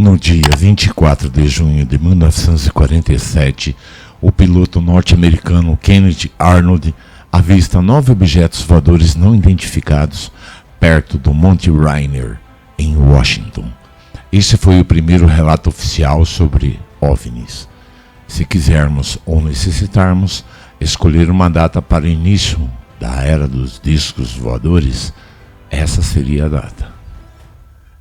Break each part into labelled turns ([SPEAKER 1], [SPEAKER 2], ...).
[SPEAKER 1] No dia 24 de junho de 1947, o piloto norte-americano Kenneth Arnold avista 9 objetos voadores não identificados perto do Monte Rainier, em Washington. Esse foi o primeiro relato oficial sobre OVNIs. Se quisermos ou necessitarmos escolher uma data para o início da era dos discos voadores, essa seria a data.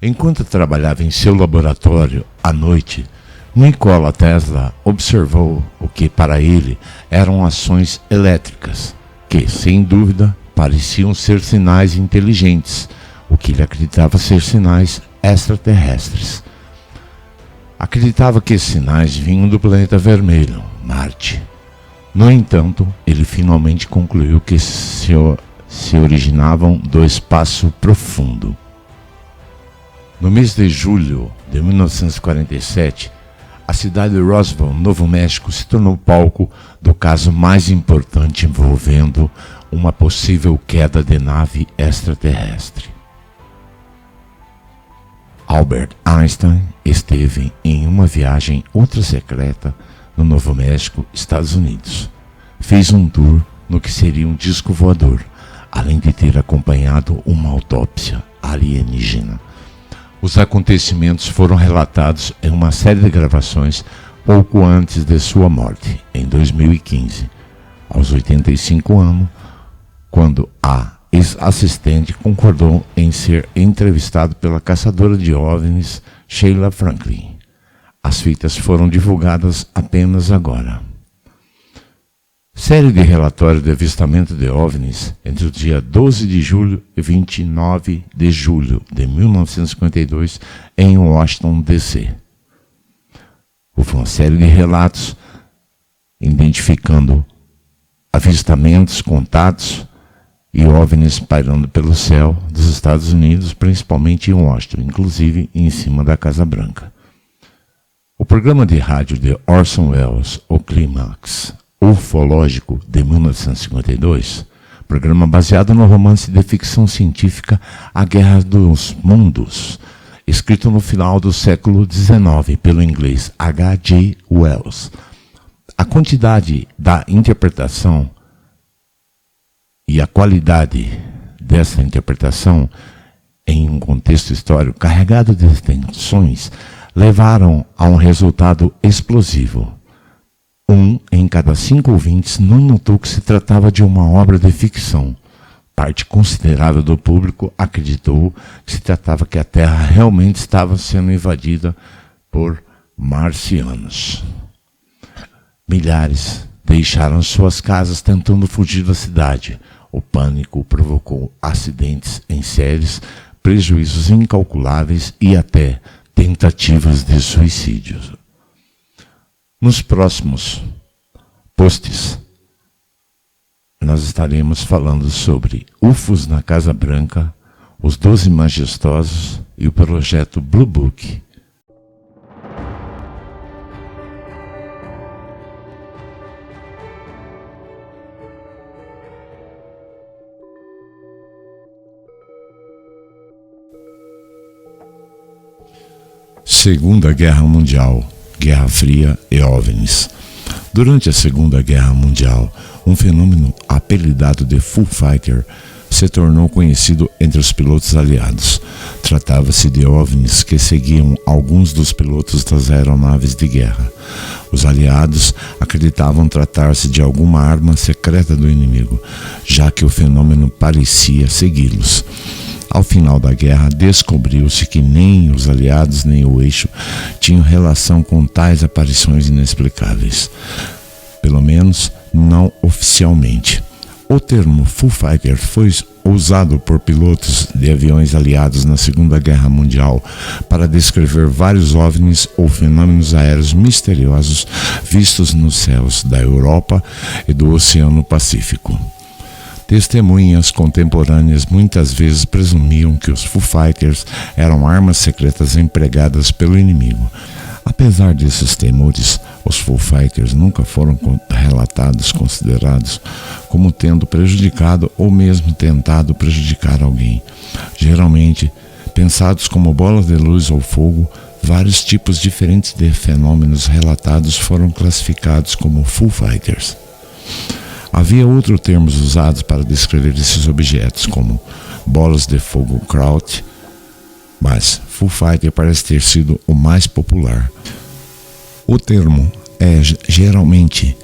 [SPEAKER 1] Enquanto trabalhava em seu laboratório à noite, Nikola Tesla observou o que para ele eram ações elétricas, que, sem dúvida, pareciam ser sinais inteligentes, o que ele acreditava ser sinais extraterrestres. Acreditava que esses sinais vinham do planeta vermelho, Marte. No entanto, ele finalmente concluiu que se originavam do espaço profundo. No mês de julho de 1947, a cidade de Roswell, Novo México, se tornou palco do caso mais importante envolvendo uma possível queda de nave extraterrestre. Albert Einstein esteve em uma viagem ultra-secreta no Novo México, Estados Unidos. Fez um tour no que seria um disco voador, além de ter acompanhado uma autópsia alienígena. Os acontecimentos foram relatados em uma série de gravações pouco antes de sua morte, em 2015, aos 85 anos, quando a ex-assistente concordou em ser entrevistado pela caçadora de OVNIs Sheila Franklin. As fitas foram divulgadas apenas agora. Série de relatórios de avistamento de OVNIs entre o dia 12 de julho e 29 de julho de 1952 em Washington, D.C. Houve uma série de relatos identificando avistamentos, contatos e OVNIs pairando pelo céu dos Estados Unidos, principalmente em Washington, inclusive em cima da Casa Branca. O programa de rádio de Orson Welles, o Clímax Ufológico, de 1952, programa baseado no romance de ficção científica A Guerra dos Mundos, escrito no final do século XIX pelo inglês H.G. Wells. A quantidade da interpretação e a qualidade dessa interpretação em um contexto histórico carregado de tensões levaram a um resultado explosivo. 1 em cada 5 ouvintes não notou que se tratava de uma obra de ficção. Parte considerável do público acreditou que se tratava que a Terra realmente estava sendo invadida por marcianos. Milhares deixaram suas casas tentando fugir da cidade. O pânico provocou acidentes em séries, prejuízos incalculáveis e até tentativas de suicídio. Nos próximos posts, nós estaremos falando sobre UFOs na Casa Branca, os 12 Majestosos e o projeto Blue Book. Segunda Guerra Mundial, Guerra Fria e OVNIs. Durante a Segunda Guerra Mundial, um fenômeno apelidado de Foo Fighter se tornou conhecido entre os pilotos aliados. Tratava-se de OVNIs que seguiam alguns dos pilotos das aeronaves de guerra. Os aliados acreditavam tratar-se de alguma arma secreta do inimigo, já que o fenômeno parecia segui-los. Ao final da guerra, descobriu-se que nem os aliados nem o eixo tinham relação com tais aparições inexplicáveis. Pelo menos, não oficialmente. O termo Foo Fighter foi usado por pilotos de aviões aliados na Segunda Guerra Mundial para descrever vários OVNIs ou fenômenos aéreos misteriosos vistos nos céus da Europa e do Oceano Pacífico. Testemunhas contemporâneas muitas vezes presumiam que os Foo Fighters eram armas secretas empregadas pelo inimigo. Apesar desses temores, os Foo Fighters nunca foram considerados como tendo prejudicado ou mesmo tentado prejudicar alguém. Geralmente, pensados como bolas de luz ou fogo, vários tipos diferentes de fenômenos relatados foram classificados como Foo Fighters. Havia outros termos usados para descrever esses objetos, como bolas de fogo Kraut, mas Foo Fighter parece ter sido o mais popular. O termo é geralmente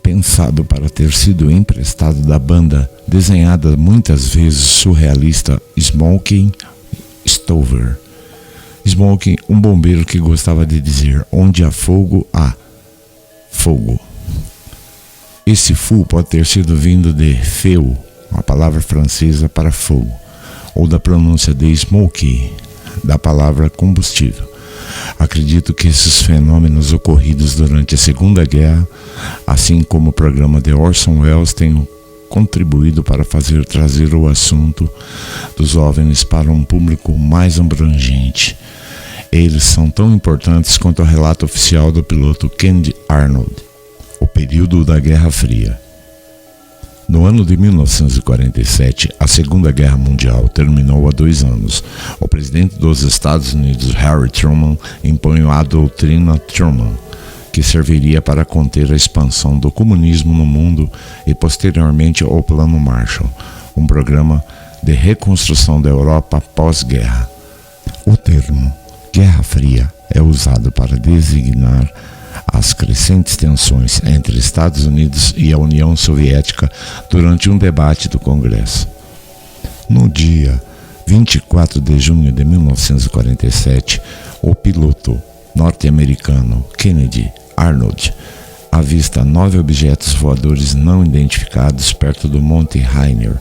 [SPEAKER 1] pensado para ter sido emprestado da banda desenhada muitas vezes surrealista Smoking Stover. Smoking, um bombeiro que gostava de dizer: onde há fogo, há fogo. Esse fou pode ter sido vindo de feu, uma palavra francesa para fogo, ou da pronúncia de smoky, da palavra combustível. Acredito que esses fenômenos ocorridos durante a Segunda Guerra, assim como o programa de Orson Welles, tenham contribuído para trazer o assunto dos OVNIs para um público mais abrangente. Eles são tão importantes quanto o relato oficial do piloto Kennedy Arnold. O período da Guerra Fria. No ano de 1947, a Segunda Guerra Mundial terminou há 2 anos. O presidente dos Estados Unidos, Harry Truman, impõe a doutrina Truman, que serviria para conter a expansão do comunismo no mundo, e posteriormente o Plano Marshall, um programa de reconstrução da Europa pós-guerra. O termo Guerra Fria é usado para designar as crescentes tensões entre Estados Unidos e a União Soviética durante um debate do Congresso. No dia 24 de junho de 1947, o piloto norte-americano Kennedy Arnold avista 9 objetos voadores não identificados perto do Monte Rainier,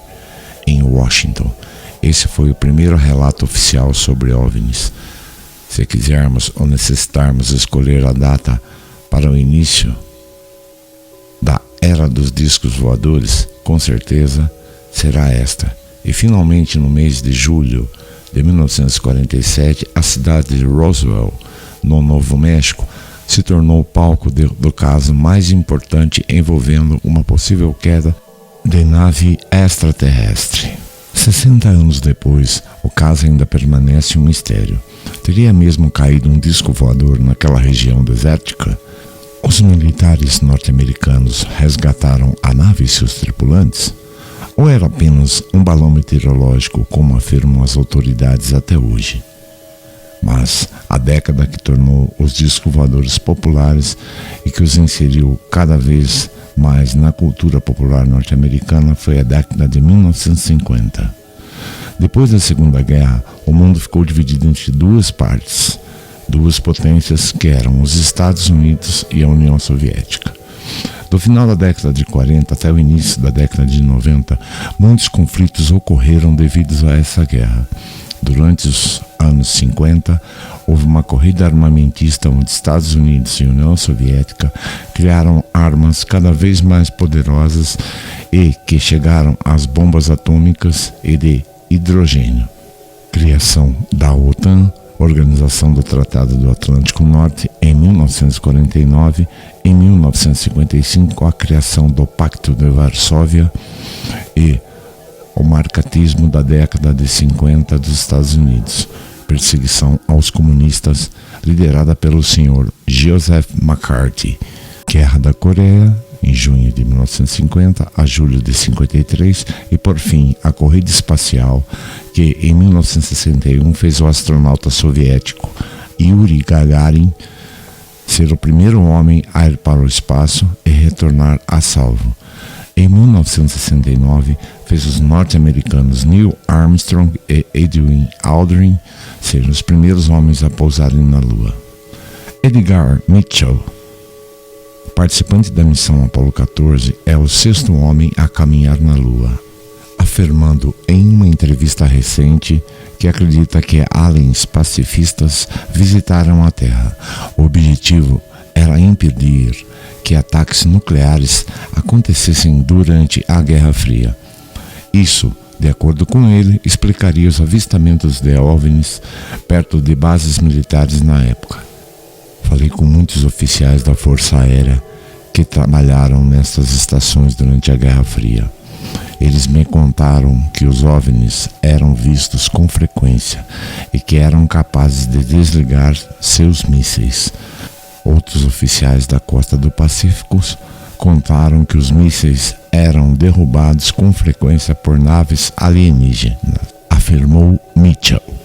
[SPEAKER 1] em Washington. Esse foi o primeiro relato oficial sobre OVNIs. Se quisermos ou necessitarmos escolher a data para o início da era dos discos voadores, com certeza será esta. E finalmente, no mês de julho de 1947, a cidade de Roswell, no Novo México, se tornou o palco do caso mais importante envolvendo uma possível queda de nave extraterrestre. 60 anos depois, o caso ainda permanece um mistério. Teria mesmo caído um disco voador naquela região desértica? Os militares norte-americanos resgataram a nave e seus tripulantes? Ou era apenas um balão meteorológico, como afirmam as autoridades até hoje? Mas a década que tornou os discos voadores populares e que os inseriu cada vez mais na cultura popular norte-americana foi a década de 1950. Depois da Segunda Guerra, o mundo ficou dividido entre 2 partes, 2 potências que eram os Estados Unidos e a União Soviética. Do final da década de 40 até o início da década de 90, muitos conflitos ocorreram devido a essa guerra. Durante os anos 50, houve uma corrida armamentista onde Estados Unidos e União Soviética criaram armas cada vez mais poderosas e que chegaram às bombas atômicas e de hidrogênio. Criação da OTAN, Organização do Tratado do Atlântico Norte, em 1949, em 1955 a criação do Pacto de Varsóvia e o marcatismo da década de 50 dos Estados Unidos, perseguição aos comunistas liderada pelo senhor Joseph McCarthy, Guerra da Coreia, em junho de 1950 a julho de 53, e por fim a corrida espacial, que em 1961 fez o astronauta soviético Yuri Gagarin ser o primeiro homem a ir para o espaço e retornar a salvo. Em 1969, fez os norte-americanos Neil Armstrong e Edwin Aldrin serem os primeiros homens a pousarem na Lua. Edgar Mitchell, participante da missão Apollo 14, é o 6º homem a caminhar na Lua, afirmando em uma entrevista recente que acredita que aliens pacifistas visitaram a Terra. O objetivo era impedir que ataques nucleares acontecessem durante a Guerra Fria. Isso, de acordo com ele, explicaria os avistamentos de OVNIs perto de bases militares na época. Falei com muitos oficiais da Força Aérea que trabalharam nessas estações durante a Guerra Fria. Eles me contaram que os OVNIs eram vistos com frequência e que eram capazes de desligar seus mísseis. Outros oficiais da costa do Pacífico contaram que os mísseis eram derrubados com frequência por naves alienígenas, afirmou Mitchell.